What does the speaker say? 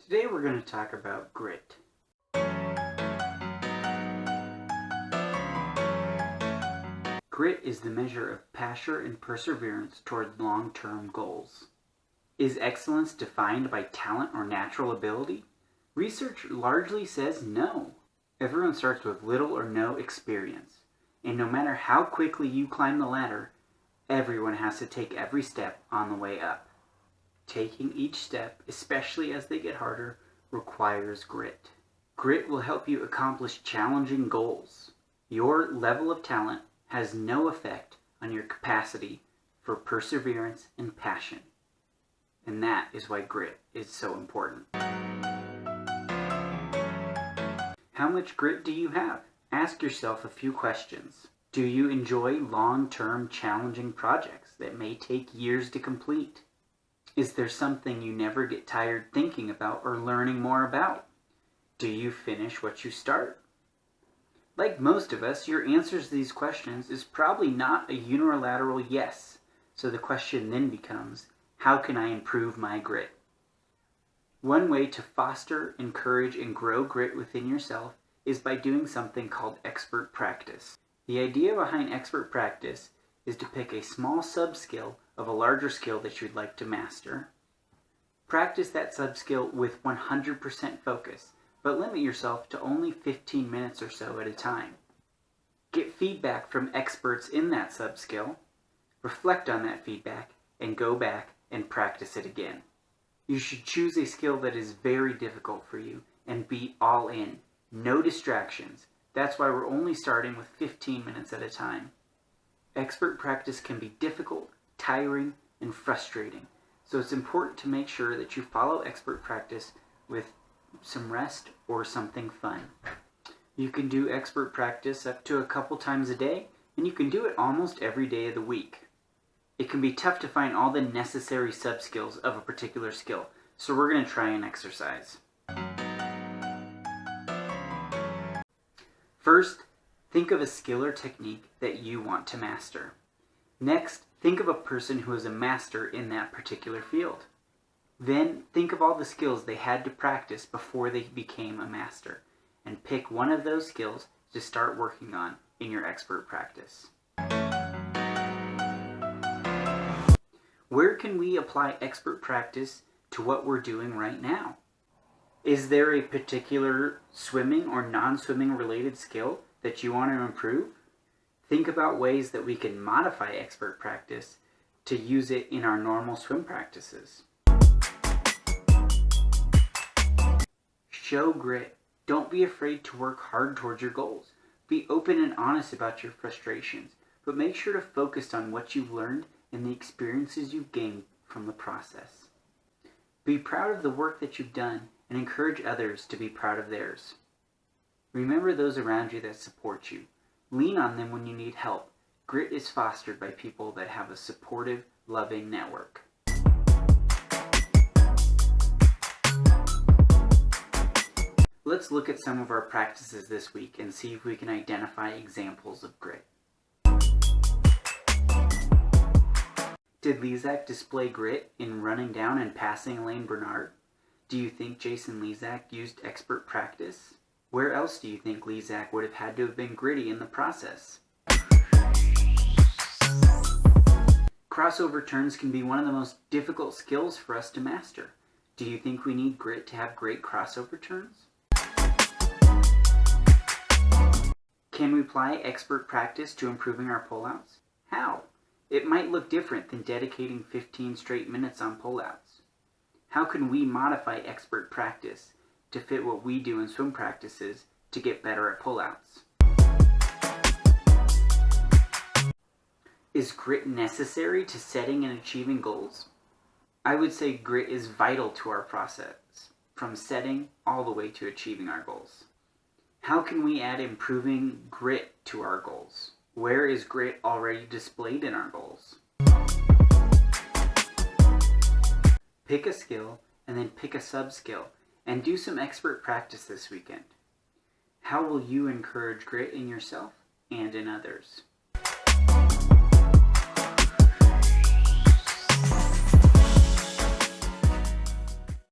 Today we're going to talk about grit. Grit is the measure of passion and perseverance toward long-term goals. Is excellence defined by talent or natural ability? Research largely says no. Everyone starts with little or no experience, and no matter how quickly you climb the ladder, everyone has to take every step on the way up. Taking each step, especially as they get harder, requires grit. Grit will help you accomplish challenging goals. Your level of talent has no effect on your capacity for perseverance and passion. And that is why grit is so important. How much grit do you have? Ask yourself a few questions. Do you enjoy long-term challenging projects that may take years to complete? Is there something you never get tired thinking about or learning more about? Do you finish what you start? Like most of us, your answers to these questions is probably not a unilateral yes. So the question then becomes, how can I improve my grit? One way to foster, encourage, and grow grit within yourself is by doing something called expert practice. The idea behind expert practice is to pick a small sub-skill of a larger skill that you'd like to master. Practice that sub-skill with 100% focus, but limit yourself to only 15 minutes or so at a time. Get feedback from experts in that sub-skill, reflect on that feedback, and go back and practice it again. You should choose a skill that is very difficult for you and be all in. No distractions. That's why we're only starting with 15 minutes at a time. Expert practice can be difficult, tiring, and frustrating. So it's important to make sure that you follow expert practice with some rest or something fun. You can do expert practice up to a couple times a day, and you can do it almost every day of the week. It can be tough to find all the necessary sub-skills of a particular skill, so we're going to try an exercise. First, think of a skill or technique that you want to master. Next, think of a person who is a master in that particular field. Then, think of all the skills they had to practice before they became a master, and pick one of those skills to start working on in your expert practice. Where can we apply expert practice to what we're doing right now? Is there a particular swimming or non-swimming related skill that you want to improve? Think about ways that we can modify expert practice to use it in our normal swim practices. Show grit. Don't be afraid to work hard towards your goals. Be open and honest about your frustrations, but make sure to focus on what you've learned and the experiences you've gained from the process. Be proud of the work that you've done and encourage others to be proud of theirs. Remember those around you that support you. Lean on them when you need help. Grit is fostered by people that have a supportive, loving network. Let's look at some of our practices this week and see if we can identify examples of grit. Did Lezak display grit in running down and passing Elaine Bernard? Do you think Jason Lezak used expert practice? Where else do you think Lezak would have had to have been gritty in the process? Crossover turns can be one of the most difficult skills for us to master. Do you think we need grit to have great crossover turns? Can we apply expert practice to improving our pullouts? How? It might look different than dedicating 15 straight minutes on pullouts. How can we modify expert practice to fit what we do in swim practices to get better at pullouts? Is grit necessary to setting and achieving goals? I would say grit is vital to our process, from setting all the way to achieving our goals. How can we add improving grit to our goals? Where is grit already displayed in our goals? Pick a skill and then pick a sub-skill and do some expert practice this weekend. How will you encourage grit in yourself and in others?